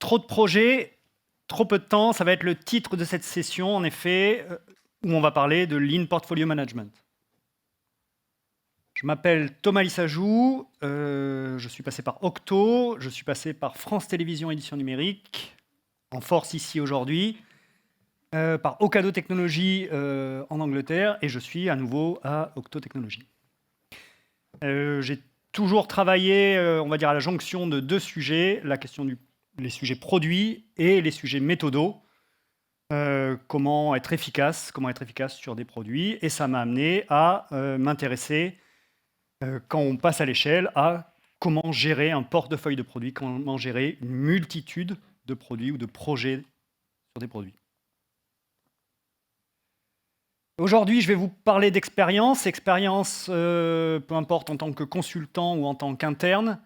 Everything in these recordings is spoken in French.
trop de projets, trop peu de temps, ça va être le titre de cette session, en effet, où on va parler de Lean Portfolio Management. Je m'appelle Thomas Lissajou, je suis passé par Octo, je suis passé par France Télévisions Édition Numérique, en force ici aujourd'hui, par Ocado Technologies en Angleterre, et je suis à nouveau à Octo Technologies. J'ai toujours travaillé, on va dire, à la jonction de deux sujets, la question les sujets produits et les sujets méthodos. Comment être efficace sur des produits, et ça m'a amené à m'intéresser, quand on passe à l'échelle, à comment gérer un portefeuille de produits, comment gérer une multitude de produits ou de projets sur des produits. Aujourd'hui, je vais vous parler d'expérience, peu importe en tant que consultant ou en tant qu'interne.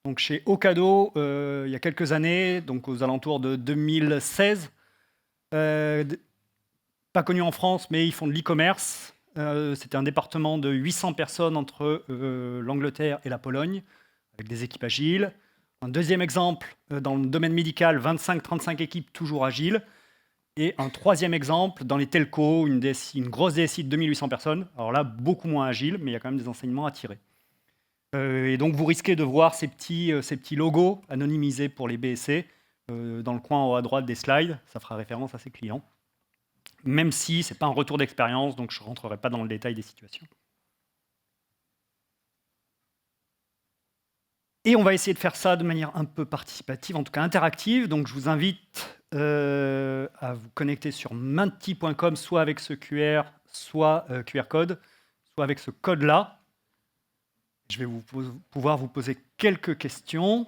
Donc chez Ocado, il y a quelques années, donc aux alentours de 2016, pas connu en France, mais ils font de l'e-commerce. C'était un département de 800 personnes entre l'Angleterre et la Pologne, avec des équipes agiles. Un deuxième exemple, dans le domaine médical, 25-35 équipes toujours agiles. Et un troisième exemple, dans les telcos, une grosse DSI de 2800 personnes. Alors là, beaucoup moins agile, mais il y a quand même des enseignements à tirer. Et donc, vous risquez de voir ces petits logos anonymisés pour les BSC dans le coin en haut à droite des slides. Ça fera référence à ces clients. Même si ce n'est pas un retour d'expérience, donc je ne rentrerai pas dans le détail des situations. Et on va essayer de faire ça de manière un peu participative, en tout cas interactive. Donc je vous invite à vous connecter sur menti.com, soit avec ce QR code, soit avec ce code-là. Je vais pouvoir vous poser quelques questions.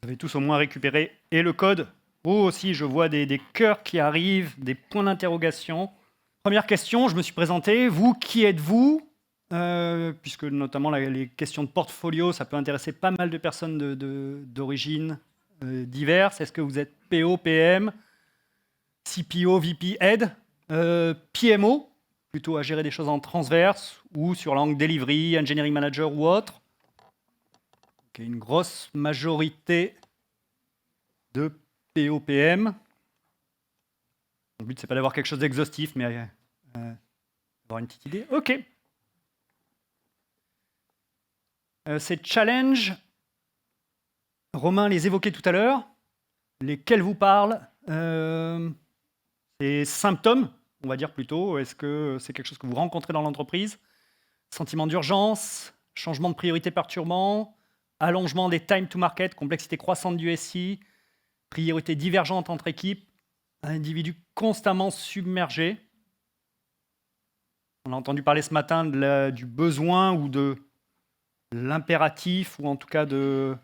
Vous avez tous au moins récupéré et le code. Oh, aussi, je vois des cœurs qui arrivent, des points d'interrogation. Première question, je me suis présenté. Vous, qui êtes-vous ? Puisque notamment les questions de portfolio, ça peut intéresser pas mal de personnes d'origine diverses. Est-ce que vous êtes PO, PM, CPO, VP, Head, PMO, plutôt à gérer des choses en transverse, ou sur l'angle delivery, engineering manager ou autre? Okay, une grosse majorité de PO, PM. Le but, c'est pas d'avoir quelque chose d'exhaustif, mais avoir une petite idée. OK. Ces challenges, Romain les évoquait tout à l'heure, lesquels vous parlent, ces symptômes, on va dire plutôt, est-ce que c'est quelque chose que vous rencontrez dans l'entreprise? Sentiment d'urgence, changement de priorité perturbant, allongement des time to market, complexité croissante du SI, priorité divergente entre équipes, un individu constamment submergé. On a entendu parler ce matin du besoin ou de l'impératif, ou en tout cas de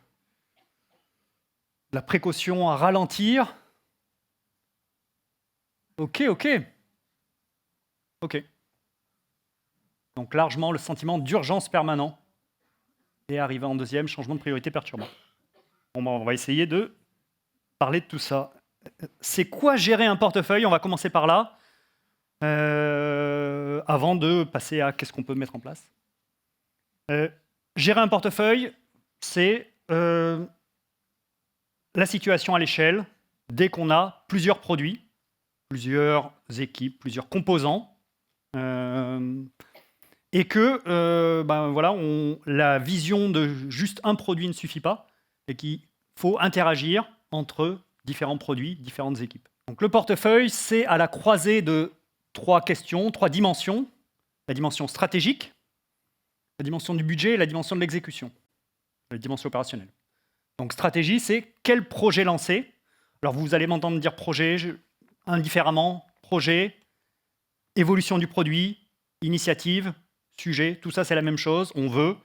la précaution à ralentir. Ok. Donc largement le sentiment d'urgence permanent. Et arrivé en deuxième, changement de priorité perturbant. Bon, on va essayer de parler de tout ça. C'est quoi gérer un portefeuille? On va commencer par là, avant de passer à qu'est-ce qu'on peut mettre en place. Gérer un portefeuille, c'est la situation à l'échelle, dès qu'on a plusieurs produits, plusieurs équipes, plusieurs composants, et que voilà, la vision de juste un produit ne suffit pas, et qu'il faut interagir entre différents produits, différentes équipes. Donc le portefeuille, c'est à la croisée de trois questions, trois dimensions. La dimension stratégique, la dimension du budget et la dimension de l'exécution, la dimension opérationnelle. Donc stratégie, c'est quel projet lancer. Alors vous allez m'entendre dire projet indifféremment, projet, évolution du produit, initiative, sujet, tout ça c'est la même chose. On veut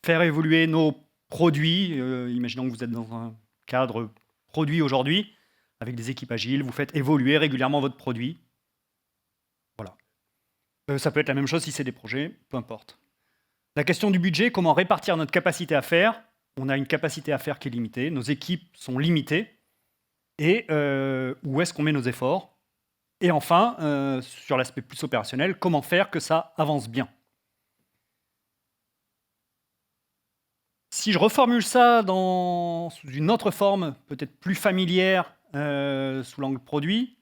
faire évoluer nos produits. Imaginons que vous êtes dans un cadre produit aujourd'hui, avec des équipes agiles, vous faites évoluer régulièrement votre produit. Voilà. Ça peut être la même chose si c'est des projets, peu importe. La question du budget, comment répartir notre capacité à faire. On a une capacité à faire qui est limitée, nos équipes sont limitées, et où est-ce qu'on met nos efforts? Et enfin, sur l'aspect plus opérationnel, comment faire que ça avance bien? Si je reformule ça sous une autre forme, peut-être plus familière, sous l'angle produit,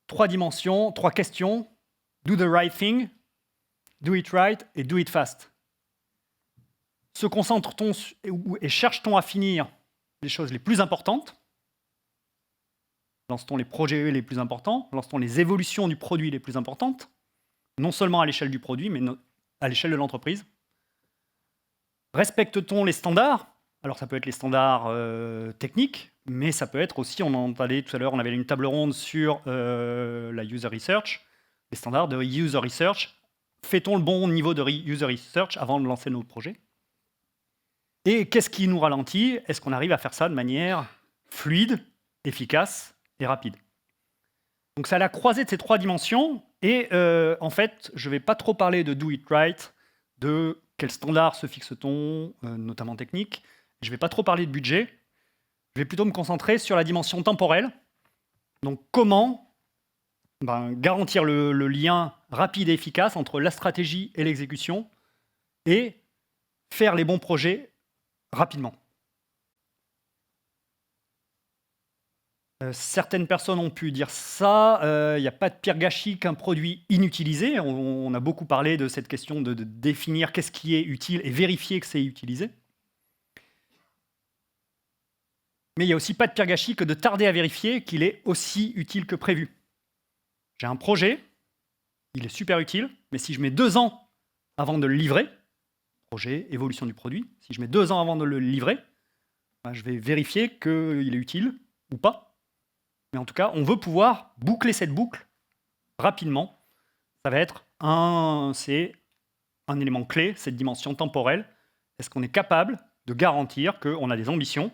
3 dimensions, 3 questions. Do the right thing, do it right et do it fast. Se concentre-t-on et cherche-t-on à finir les choses les plus importantes? Lance-t-on les projets les plus importants? Lance-t-on les évolutions du produit les plus importantes? Non seulement à l'échelle du produit, mais à l'échelle de l'entreprise. Respecte-t-on les standards? Alors ça peut être les standards techniques, mais ça peut être aussi, on en parlait tout à l'heure, on avait une table ronde sur la user research, les standards de user research. Fait-on le bon niveau de user research avant de lancer nos projets? Et qu'est-ce qui nous ralentit? Est-ce qu'on arrive à faire ça de manière fluide, efficace et rapide? Donc c'est à la croisée de ces 3 dimensions, et en fait, je ne vais pas trop parler de do it right, de quels standards se fixe-t-on, notamment techniques. Je ne vais pas trop parler de budget. Je vais plutôt me concentrer sur la dimension temporelle. Donc comment garantir le lien rapide et efficace entre la stratégie et l'exécution, et faire les bons projets rapidement. Certaines personnes ont pu dire ça, il n'y a pas de pire gâchis qu'un produit inutilisé. On a beaucoup parlé de cette question de définir qu'est-ce qui est utile et vérifier que c'est utilisé. Mais il n'y a aussi pas de pire gâchis que de tarder à vérifier qu'il est aussi utile que prévu. J'ai un projet, il est super utile, mais si je mets 2 ans avant de le livrer, projet, évolution du produit, si je mets 2 ans avant de le livrer, je vais vérifier qu'il est utile ou pas. Mais en tout cas, on veut pouvoir boucler cette boucle rapidement. Ça va être c'est un élément clé, cette dimension temporelle. Est-ce qu'on est capable de garantir qu'on a des ambitions,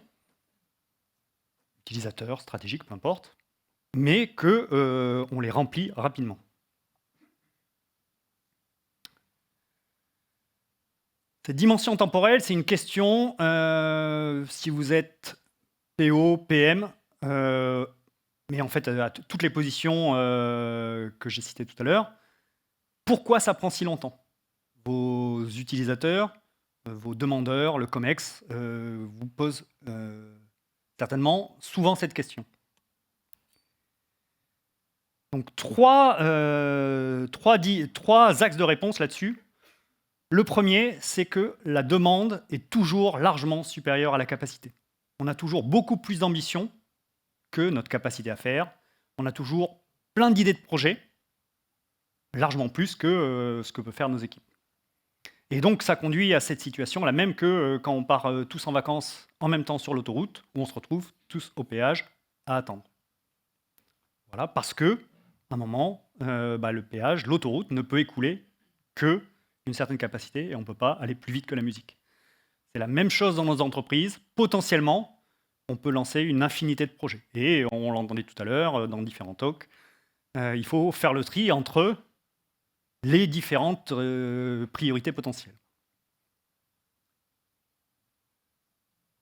utilisateurs, stratégiques, peu importe, mais qu'on les remplit rapidement? Cette dimension temporelle, c'est une question, si vous êtes PO, PM, mais en fait, à toutes les positions que j'ai citées tout à l'heure, pourquoi ça prend si longtemps? Vos utilisateurs, vos demandeurs, le COMEX, vous posent certainement souvent cette question. Donc, 3 axes de réponse là-dessus. Le premier, c'est que la demande est toujours largement supérieure à la capacité. On a toujours beaucoup plus d'ambition que notre capacité à faire. On a toujours plein d'idées de projets, largement plus que ce que peuvent faire nos équipes. Et donc, ça conduit à cette situation, la même que quand on part tous en vacances en même temps sur l'autoroute, où on se retrouve tous au péage à attendre. Voilà, parce que, à un moment, le péage, l'autoroute, ne peut écouler qu'une certaine capacité, et on ne peut pas aller plus vite que la musique. C'est la même chose dans nos entreprises. Potentiellement, on peut lancer une infinité de projets. Et on l'entendait tout à l'heure dans différents talks, il faut faire le tri entre les différentes priorités potentielles.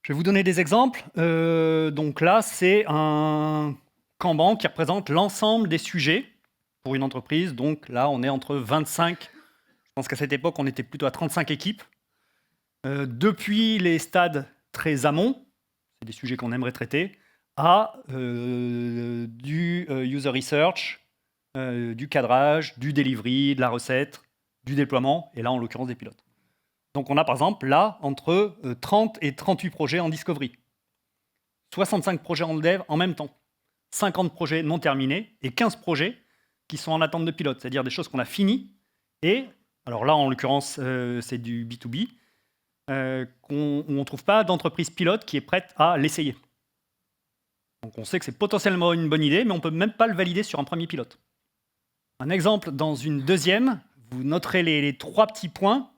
Je vais vous donner des exemples. Donc là, c'est un Kanban qui représente l'ensemble des sujets pour une entreprise. Donc là, on est entre 25, je pense qu'à cette époque, on était plutôt à 35 équipes. Depuis les stades très amont, c'est des sujets qu'on aimerait traiter, à du user research, du cadrage, du delivery, de la recette, du déploiement, et là, en l'occurrence, des pilotes. Donc on a par exemple là, entre 30 et 38 projets en discovery, 65 projets en dev en même temps, 50 projets non terminés, et 15 projets qui sont en attente de pilote, c'est-à-dire des choses qu'on a finies, et, alors là, en l'occurrence, c'est du B2B, où on ne trouve pas d'entreprise pilote qui est prête à l'essayer. Donc on sait que c'est potentiellement une bonne idée, mais on ne peut même pas le valider sur un premier pilote. Un exemple, dans une deuxième, vous noterez les 3 petits points.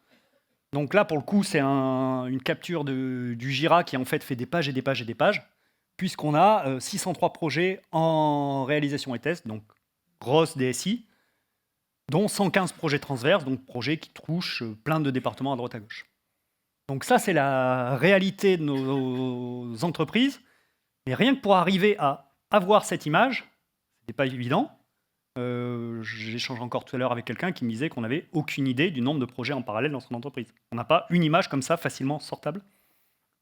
Donc là, pour le coup, c'est une capture du Jira qui en fait des pages et des pages et des pages, puisqu'on a 603 projets en réalisation et test, donc grosse DSI, dont 115 projets transverses, donc projets qui touchent plein de départements à droite à gauche. Donc ça, c'est la réalité de nos entreprises. Mais rien que pour arriver à avoir cette image, ce n'était pas évident. J'échangeais encore tout à l'heure avec quelqu'un qui me disait qu'on n'avait aucune idée du nombre de projets en parallèle dans son entreprise. On n'a pas une image comme ça facilement sortable.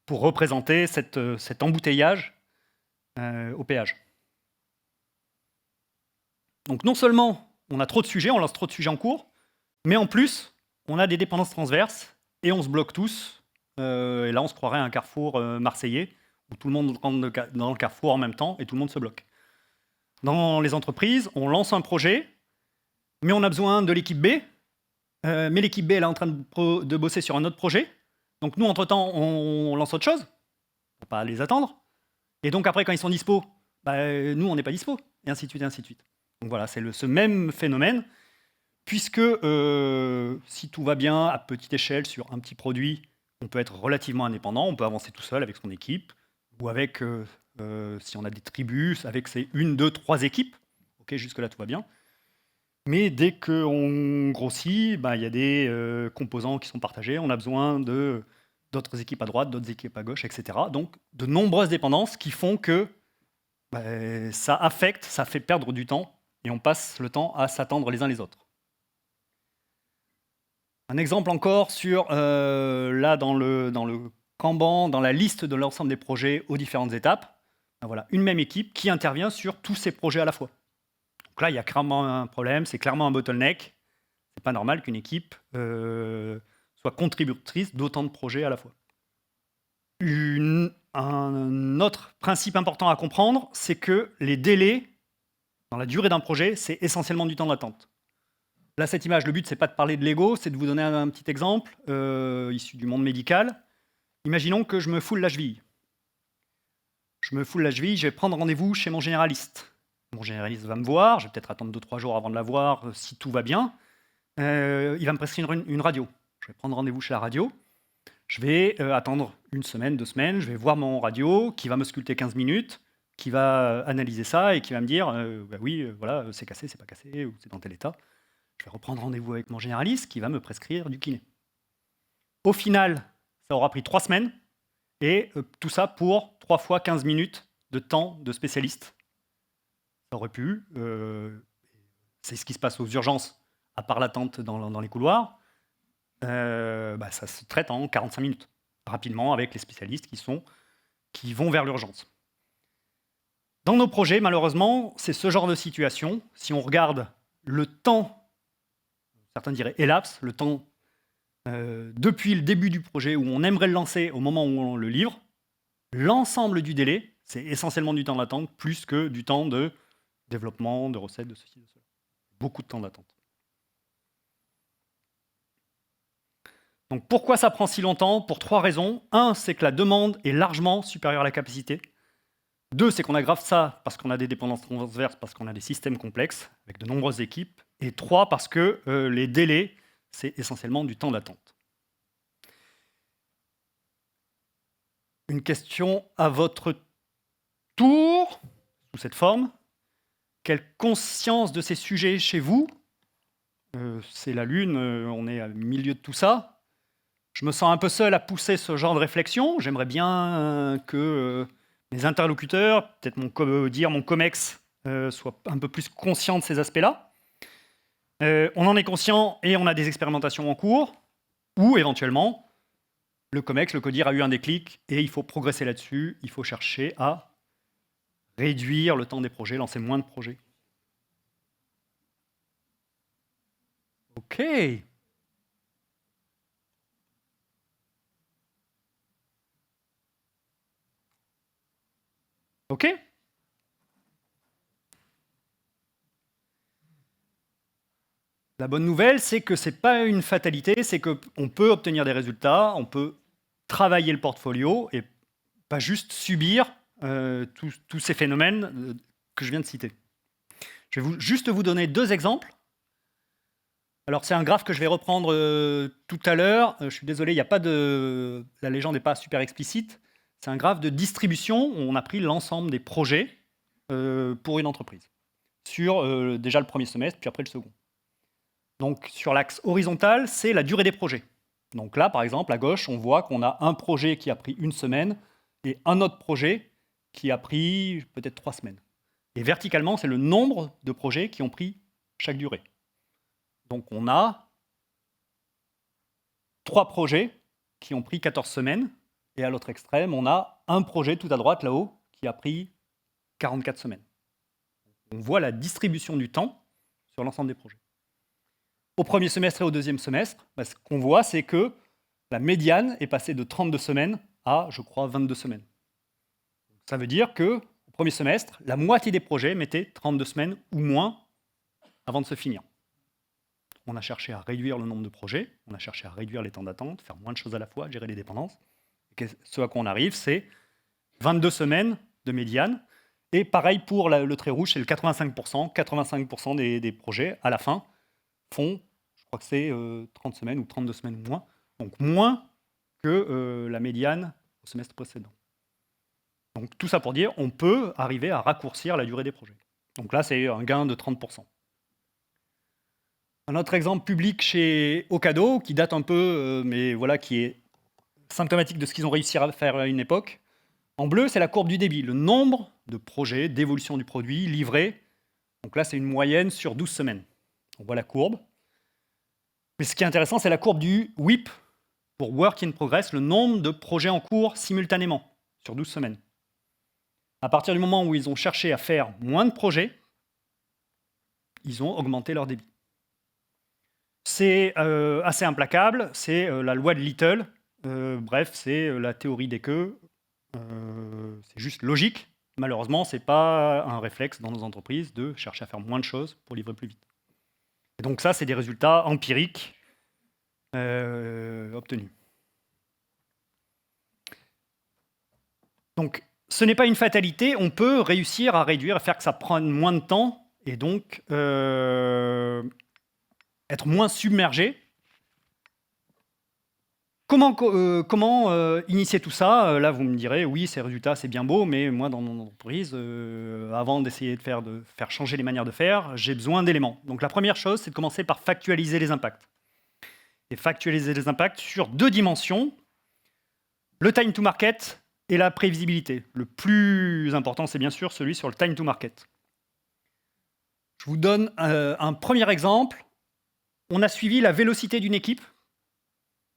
pour représenter cet embouteillage au péage. Donc non seulement on a trop de sujets, on lance trop de sujets en cours, mais en plus, on a des dépendances transverses et on se bloque tous. Et là, on se croirait à un carrefour marseillais où tout le monde rentre dans le carrefour en même temps et tout le monde se bloque. Dans les entreprises, on lance un projet, mais on a besoin de l'équipe B. Mais l'équipe B, elle est en train de bosser sur un autre projet. Donc nous, entre-temps, on lance autre chose pour pas les attendre. Et donc après, quand ils sont dispo, nous, on n'est pas dispo. Et ainsi de suite, et ainsi de suite. Donc voilà, c'est ce même phénomène, puisque si tout va bien à petite échelle sur un petit produit, on peut être relativement indépendant, on peut avancer tout seul avec son équipe, ou avec, si on a des tribus, avec ses 1, 2, 3 équipes. Ok, jusque-là, tout va bien. Mais dès qu'on grossit, il y a des composants qui sont partagés, on a besoin d'autres équipes à droite, d'autres équipes à gauche, etc. Donc, de nombreuses dépendances qui font que ça affecte, ça fait perdre du temps, et on passe le temps à s'attendre les uns les autres. Un exemple encore sur, là, dans le Kanban, dans la liste de l'ensemble des projets aux différentes étapes, voilà, une même équipe qui intervient sur tous ces projets à la fois. Donc là, il y a clairement un problème, c'est clairement un bottleneck. C'est pas normal qu'une équipe soit contributrice d'autant de projets à la fois. Un autre principe important à comprendre, c'est que les délais dans la durée d'un projet, c'est essentiellement du temps d'attente. Là, cette image, le but, c'est pas de parler de l'ego, c'est de vous donner un petit exemple issu du monde médical. Imaginons que je me foule la cheville. Je me foule la cheville, je vais prendre rendez-vous chez mon généraliste. Mon généraliste va me voir, je vais peut-être attendre 2-3 jours avant de la voir si tout va bien. Il va me prescrire une radio. Je vais prendre rendez-vous chez la radio. Je vais attendre 1 semaine, 2 semaines, je vais voir mon radio qui va me sculpter 15 minutes, qui va analyser ça et qui va me dire oui, voilà, c'est cassé, c'est pas cassé, ou c'est dans tel état. Je vais reprendre rendez-vous avec mon généraliste qui va me prescrire du kiné. Au final, ça aura pris 3 semaines et tout ça pour 3 fois 15 minutes de temps de spécialiste. Ça aurait pu, c'est ce qui se passe aux urgences, à part l'attente dans les couloirs, ça se traite en 45 minutes, rapidement, avec les spécialistes qui vont vers l'urgence. Dans nos projets, malheureusement, c'est ce genre de situation. Si on regarde le temps, certains diraient elapse, le temps depuis le début du projet où on aimerait le lancer au moment où on le livre, l'ensemble du délai, c'est essentiellement du temps d'attente, plus que du temps de développement, de recettes, de ceci, de cela. Beaucoup de temps d'attente. Donc pourquoi ça prend si longtemps? Pour 3 raisons. 1, c'est que la demande est largement supérieure à la capacité. 2, c'est qu'on aggrave ça parce qu'on a des dépendances transverses, parce qu'on a des systèmes complexes, avec de nombreuses équipes. Et 3, parce que les délais, c'est essentiellement du temps d'attente. Une question à votre tour, sous cette forme. Quelle conscience de ces sujets chez vous? C'est la Lune, on est au milieu de tout ça. Je me sens un peu seul à pousser ce genre de réflexion. J'aimerais bien que mes interlocuteurs, peut-être mon COMEX, soient un peu plus conscients de ces aspects-là. On en est conscient et on a des expérimentations en cours, ou éventuellement, le COMEX, le CODIR a eu un déclic et il faut progresser là-dessus, il faut chercher à réduire le temps des projets, lancer moins de projets. Ok. Ok. La bonne nouvelle, c'est que ce n'est pas une fatalité, c'est qu'on peut obtenir des résultats, on peut travailler le portfolio et pas juste subir tous ces phénomènes que je viens de citer. Je vais juste vous donner 2 exemples. Alors c'est un graphe que je vais reprendre tout à l'heure. Je suis désolé, la légende n'est pas super explicite. C'est un graphe de distribution où on a pris l'ensemble des projets pour une entreprise, sur déjà le premier semestre, puis après le second. Donc sur l'axe horizontal, c'est la durée des projets. Donc là, par exemple, à gauche, on voit qu'on a un projet qui a pris 1 semaine et un autre projet qui a pris peut-être 3 semaines. Et verticalement, c'est le nombre de projets qui ont pris chaque durée. Donc on a 3 projets qui ont pris 14 semaines Et à l'autre extrême, on a un projet tout à droite, là-haut, qui a pris 44 semaines. On voit la distribution du temps sur l'ensemble des projets. Au premier semestre et au deuxième semestre, ce qu'on voit, c'est que la médiane est passée de 32 semaines à, je crois, 22 semaines. Ça veut dire qu'au premier semestre, la moitié des projets mettaient 32 semaines ou moins avant de se finir. On a cherché à réduire le nombre de projets, on a cherché à réduire les temps d'attente, faire moins de choses à la fois, gérer les dépendances. Et ce à quoi on arrive, c'est 22 semaines de médiane. Et pareil pour le trait rouge, c'est le 85%. 85% des projets, à la fin, font, je crois que c'est 30 semaines ou 32 semaines ou moins. Donc moins que la médiane au semestre précédent. Donc tout ça pour dire, on peut arriver à raccourcir la durée des projets. Donc là, c'est un gain de 30%. Un autre exemple public chez Ocado, qui date un peu, mais voilà, qui est symptomatique de ce qu'ils ont réussi à faire à une époque. En bleu, c'est la courbe du débit, le nombre de projets d'évolution du produit livrés. Donc là, c'est une moyenne sur 12 semaines. On voit la courbe. Mais ce qui est intéressant, c'est la courbe du WIP, pour Work in Progress, le nombre de projets en cours simultanément, sur 12 semaines. À partir du moment où ils ont cherché à faire moins de projets, ils ont augmenté leur débit. C'est assez implacable, c'est la loi de Little. Bref, c'est la théorie des queues. C'est juste logique. Malheureusement, ce n'est pas un réflexe dans nos entreprises de chercher à faire moins de choses pour livrer plus vite. Et donc ça, c'est des résultats empiriques obtenus. Donc, ce n'est pas une fatalité, on peut réussir à réduire, à faire que ça prenne moins de temps, et donc être moins submergé. Comment initier tout ça? Là, vous me direz, oui, ces résultats, c'est bien beau, mais moi, dans mon entreprise, avant d'essayer de faire changer les manières de faire, j'ai besoin d'éléments. Donc la première chose, c'est de commencer par factualiser les impacts. Et factualiser les impacts sur 2 dimensions, le time to market et la prévisibilité. Le plus important, c'est bien sûr celui sur le time to market. Je vous donne un premier exemple. On a suivi la vélocité d'une équipe.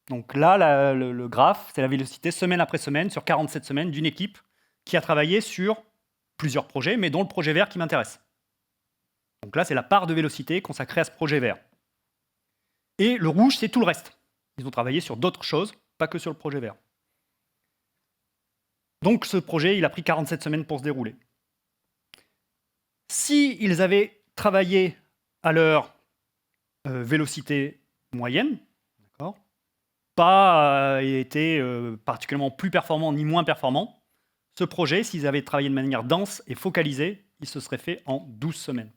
Donc là, le graphe, c'est la vélocité semaine après semaine, sur 47 semaines, d'une équipe qui a travaillé sur plusieurs projets, mais dont le projet vert qui m'intéresse. Donc là, c'est la part de vélocité consacrée à ce projet vert. Et le rouge, c'est tout le reste. Ils ont travaillé sur d'autres choses, pas que sur le projet vert. Donc ce projet, il a pris 47 semaines pour se dérouler. S'ils avaient travaillé à leur vélocité moyenne, pas été particulièrement plus performant ni moins performant, ce projet, s'ils avaient travaillé de manière dense et focalisée, il se serait fait en 12 semaines.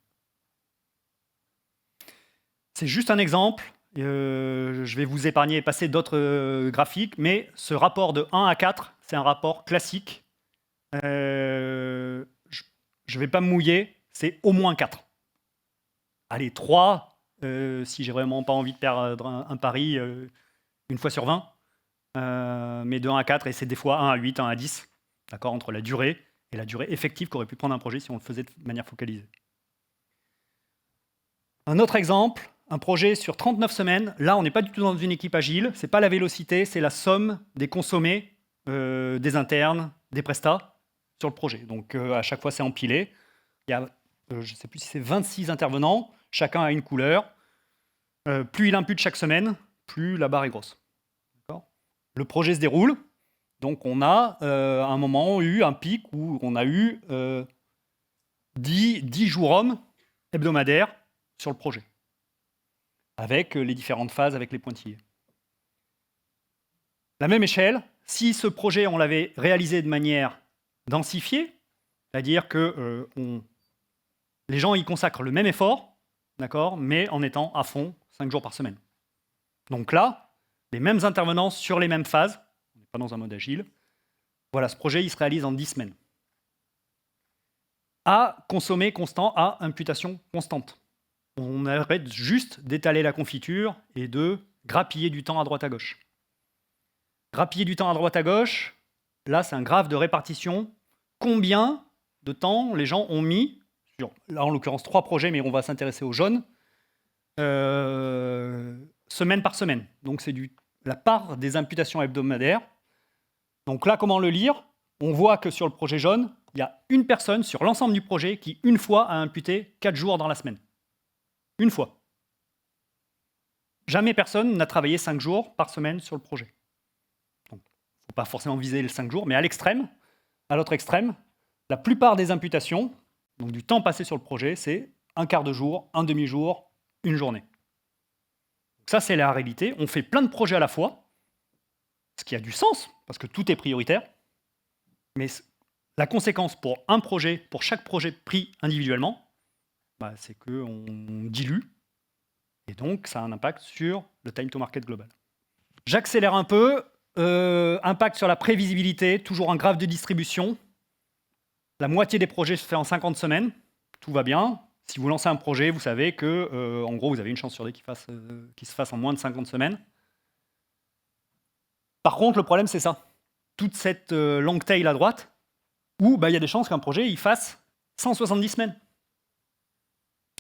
C'est juste un exemple. Je vais vous épargner et passer d'autres graphiques, mais ce rapport de 1 à 4, c'est un rapport classique. Je ne vais pas me mouiller, c'est au moins 4. Allez, 3, si j'ai vraiment pas envie de perdre un pari une fois sur 20, mais de 1 à 4, et c'est des fois 1 à 8, 1 à 10, d'accord, entre la durée et la durée effective qu'aurait pu prendre un projet si on le faisait de manière focalisée. Un autre exemple, un projet sur 39 semaines. Là, on n'est pas du tout dans une équipe agile. Ce n'est pas la vélocité, c'est la somme des consommés, des internes, des prestats sur le projet. Donc, à chaque fois, c'est empilé. Il y a, je ne sais plus si c'est 26 intervenants. Chacun a une couleur. Plus il impute chaque semaine, plus la barre est grosse. Le projet se déroule. Donc, on a à un moment eu un pic où on a eu 10 jours hommes hebdomadaires sur le projet, avec les différentes phases, avec les pointillés. La même échelle, si ce projet, on l'avait réalisé de manière densifiée, c'est-à-dire que les gens y consacrent le même effort, d'accord, mais en étant à fond 5 jours par semaine. Donc là, les mêmes intervenants sur les mêmes phases, on n'est pas dans un mode agile, voilà, ce projet, il se réalise en 10 semaines. À consommer constant, à imputation constante. On arrête juste d'étaler la confiture et de grappiller du temps à droite à gauche. Grappiller du temps à droite à gauche, là c'est un graphe de répartition. Combien de temps les gens ont mis sur, là en l'occurrence 3 projets, mais on va s'intéresser au jaune, semaine par semaine. Donc c'est la part des imputations hebdomadaires Donc là, comment le lire? On voit que sur le projet jaune, il y a une personne sur l'ensemble du projet qui, une fois, a imputé 4 jours dans la semaine. Une fois. Jamais personne n'a travaillé 5 jours par semaine sur le projet. Donc, il ne faut pas forcément viser les 5 jours, mais à l'extrême, à l'autre extrême, la plupart des imputations, donc du temps passé sur le projet, c'est un quart de jour, un demi-jour, une journée. Donc ça, c'est la réalité. On fait plein de projets à la fois, ce qui a du sens, parce que tout est prioritaire. Mais la conséquence pour un projet, pour chaque projet pris individuellement, c'est qu'on dilue, et donc ça a un impact sur le time to market global. J'accélère un peu. Impact sur la prévisibilité, toujours un graphe de distribution. La moitié des projets se fait en 50 semaines. Tout va bien. Si vous lancez un projet, vous savez que, en gros, vous avez une chance sur deux qu'il se fasse en moins de 50 semaines. Par contre, le problème, c'est ça. Toute cette long tail à droite, où il y a des chances qu'un projet il fasse 170 semaines.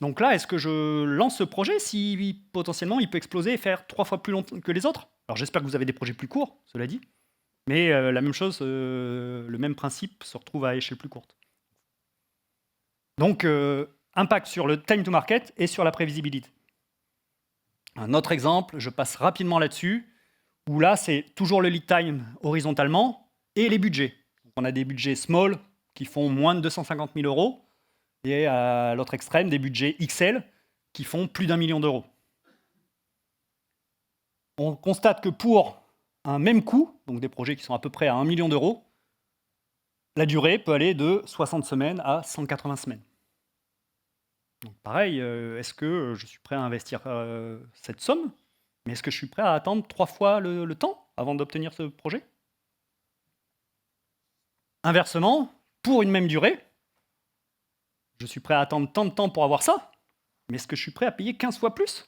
Donc là, est-ce que je lance ce projet si potentiellement il peut exploser et faire 3 fois plus longtemps que les autres? Alors j'espère que vous avez des projets plus courts, cela dit. Mais la même chose, le même principe se retrouve à échelle plus courte. Donc, impact sur le time to market et sur la prévisibilité. Un autre exemple, je passe rapidement là-dessus, où là, c'est toujours le lead time horizontalement et les budgets. Donc, on a des budgets small qui font moins de 250 000 euros et à l'autre extrême, des budgets XL qui font plus d'1 million d'euros. On constate que pour un même coût, donc des projets qui sont à peu près à 1 million d'euros, la durée peut aller de 60 semaines à 180 semaines. Donc pareil, est-ce que je suis prêt à investir cette somme? Mais est-ce que je suis prêt à attendre 3 fois le temps avant d'obtenir ce projet? Inversement, pour une même durée, je suis prêt à attendre tant de temps pour avoir ça, mais est-ce que je suis prêt à payer 15 fois plus?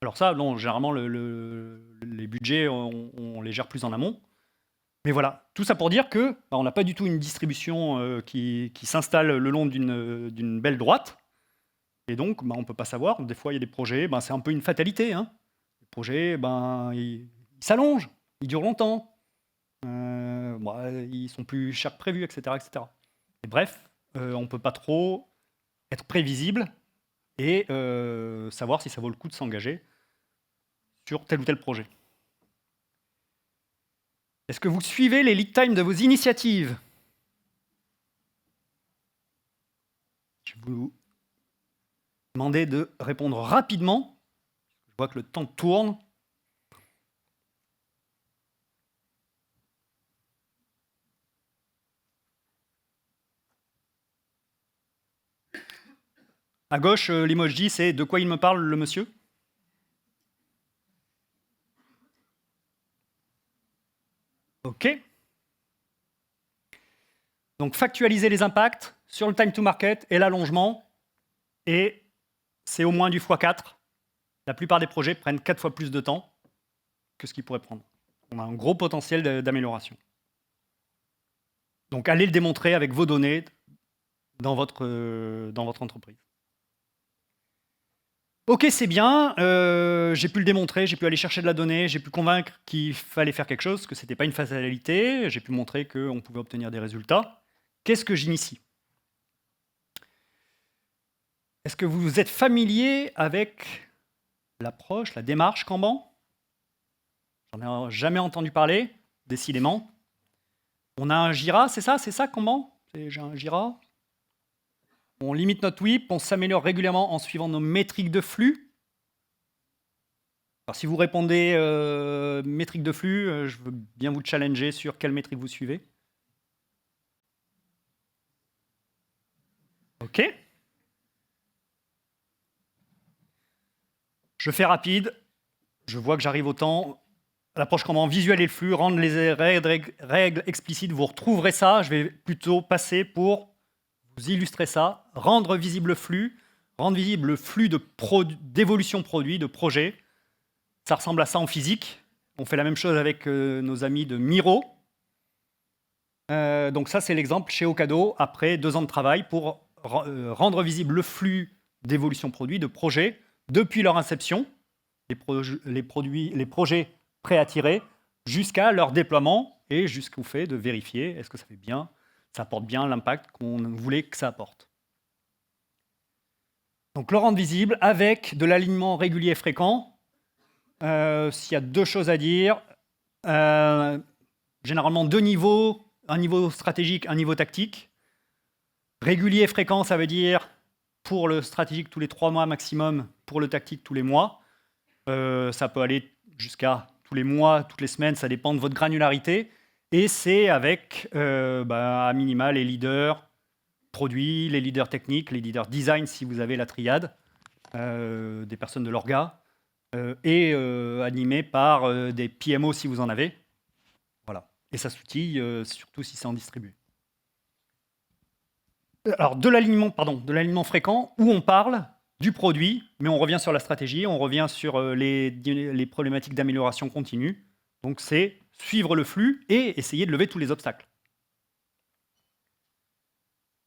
Alors ça, non, généralement, les budgets, on les gère plus en amont. Mais voilà, tout ça pour dire que on n'a pas du tout une distribution qui s'installe le long d'une belle droite. Et donc, on ne peut pas savoir. Des fois, il y a des projets, c'est un peu une fatalité. Hein. Les projets, ils s'allongent, ils durent longtemps. Ils sont plus chers que prévu, etc. etc. Et bref, on ne peut pas trop être prévisible et savoir si ça vaut le coup de s'engager sur tel ou tel projet. Est-ce que vous suivez les lead times de vos initiatives? Je vais vous demander de répondre rapidement. Je vois que le temps tourne. À gauche, l'emoji, c'est de quoi il me parle, le monsieur? OK. Donc, factualiser les impacts sur le time to market et l'allongement. Et c'est au moins du x4. La plupart des projets prennent 4 fois plus de temps que ce qu'ils pourraient prendre. On a un gros potentiel d'amélioration. Donc, allez le démontrer avec vos données dans votre entreprise. Ok, c'est bien, j'ai pu le démontrer, j'ai pu aller chercher de la donnée, j'ai pu convaincre qu'il fallait faire quelque chose, que ce n'était pas une fatalité, j'ai pu montrer qu'on pouvait obtenir des résultats. Qu'est-ce que j'initie? Est-ce que vous êtes familier avec l'approche, la démarche Kanban? J'en ai jamais entendu parler, décidément. On a un Jira, c'est ça Kanban? J'ai un Jira. On limite notre WIP, on s'améliore régulièrement en suivant nos métriques de flux. Alors si vous répondez métriques de flux, je veux bien vous challenger sur quelle métrique vous suivez. OK. Je fais rapide. Je vois que j'arrive au temps. L'approche Kanban, visualiser le flux, rendre les règles explicites. Vous retrouverez ça. Je vais plutôt passer pour vous illustrer ça. Rendre visible le flux. Rendre visible le flux d'évolution produit, de projet. Ça ressemble à ça en physique. On fait la même chose avec nos amis de Miro. Donc ça, c'est l'exemple chez Ocado, après 2 ans de travail, pour rendre visible le flux d'évolution produit, de projets, depuis leur inception, les projets prêts à tirer, jusqu'à leur déploiement et jusqu'au fait de vérifier est-ce que ça fait bien, ça apporte bien l'impact qu'on voulait que ça apporte. Donc le rendre visible avec de l'alignement régulier et fréquent. S'il y a deux choses à dire, généralement deux niveaux, un niveau stratégique, un niveau tactique. Régulier et fréquent, ça veut dire pour le stratégique tous les 3 mois maximum, pour le tactique tous les mois. Ça peut aller jusqu'à tous les mois, toutes les semaines, ça dépend de votre granularité. Et c'est avec à minima les leaders produits, les leaders techniques, les leaders design si vous avez la triade, des personnes de l'orga, et animé par des PMO si vous en avez. Voilà. Et ça s'outille, surtout si c'est en distribué. Alors, de l'alignement fréquent, où on parle du produit, mais on revient sur la stratégie, on revient sur les problématiques d'amélioration continue. Donc, c'est suivre le flux et essayer de lever tous les obstacles.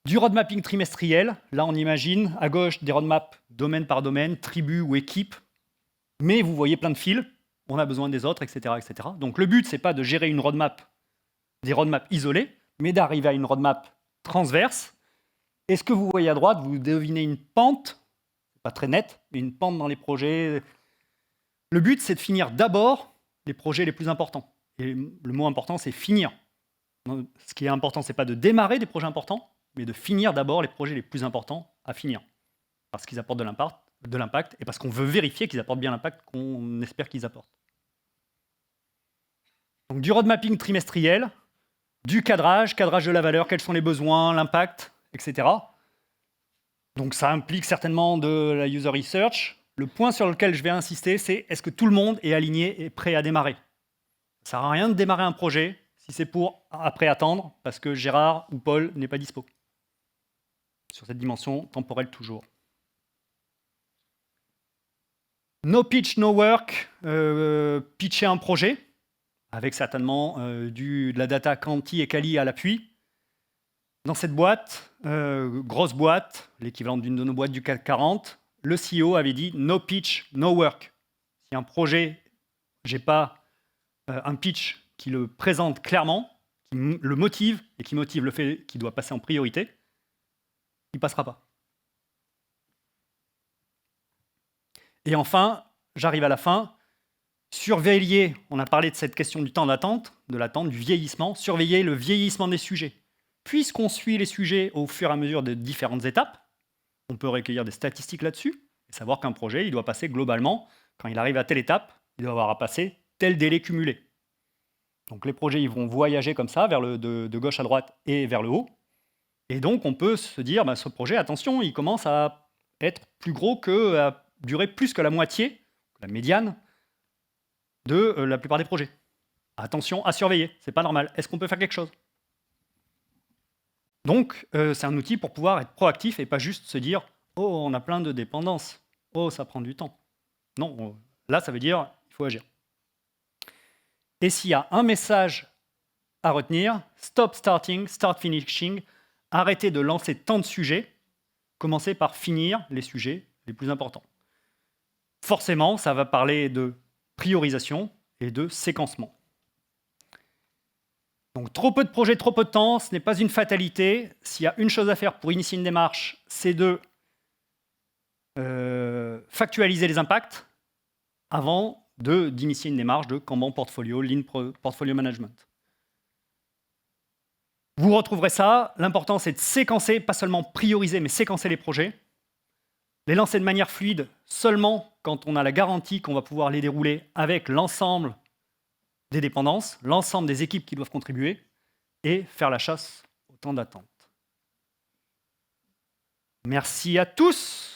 Du roadmapping trimestriel, là on imagine à gauche des roadmaps domaine par domaine, tribu ou équipe, mais vous voyez plein de fils, on a besoin des autres, etc. etc. Donc le but, c'est pas de gérer une roadmap, des roadmaps isolés, mais d'arriver à une roadmap transverse. Et ce que vous voyez à droite, vous devinez une pente, pas très nette, mais une pente dans les projets. Le but, c'est de finir d'abord les projets les plus importants. Et le mot important, c'est finir. Ce qui est important, c'est pas de démarrer des projets importants, mais de finir d'abord les projets les plus importants à finir. Parce qu'ils apportent de l'impact et parce qu'on veut vérifier qu'ils apportent bien l'impact qu'on espère qu'ils apportent. Donc du roadmapping trimestriel, du cadrage de la valeur, quels sont les besoins, l'impact, etc. Donc ça implique certainement de la user research. Le point sur lequel je vais insister, c'est est-ce que tout le monde est aligné et prêt à démarrer? Ça ne sert à rien de démarrer un projet si c'est pour après attendre parce que Gérard ou Paul n'est pas dispo. Sur cette dimension temporelle toujours. No pitch, no work, pitcher un projet, avec certainement de la data quanti et quali à l'appui. Dans cette boîte, grosse boîte, l'équivalent d'une de nos boîtes du CAC 40, le CEO avait dit no pitch, no work. Si un projet, j'ai pas un pitch qui le présente clairement, qui le motive et qui motive le fait qu'il doit passer en priorité, il ne passera pas. Et enfin, j'arrive à la fin, surveiller, on a parlé de cette question du temps d'attente, de l'attente, du vieillissement, surveiller le vieillissement des sujets. Puisqu'on suit les sujets au fur et à mesure de différentes étapes, on peut recueillir des statistiques là-dessus, et savoir qu'un projet, il doit passer globalement, quand il arrive à telle étape, il doit avoir à passer tel délai cumulé. Donc les projets, ils vont voyager comme ça, de gauche à droite et vers le haut. Et donc on peut se dire, ce projet, attention, il commence à être plus gros à durer plus que la moitié, la médiane, de la plupart des projets. Attention à surveiller, c'est pas normal. Est-ce qu'on peut faire quelque chose? Donc, c'est un outil pour pouvoir être proactif et pas juste se dire « Oh, on a plein de dépendances. Oh, ça prend du temps. » Non, là, ça veut dire il faut agir. Et s'il y a un message à retenir, stop starting, start finishing. Arrêtez de lancer tant de sujets. Commencez par finir les sujets les plus importants. Forcément, ça va parler de priorisation et de séquencement. Donc trop peu de projets, trop peu de temps, ce n'est pas une fatalité. S'il y a une chose à faire pour initier une démarche, c'est de factualiser les impacts avant d'initier une démarche de Kanban portfolio, Lean portfolio management. Vous retrouverez ça. L'important, c'est de séquencer, pas seulement prioriser, mais séquencer les projets. Les lancer de manière fluide seulement quand on a la garantie qu'on va pouvoir les dérouler avec l'ensemble des dépendances, l'ensemble des équipes qui doivent contribuer, et faire la chasse au temps d'attente. Merci à tous.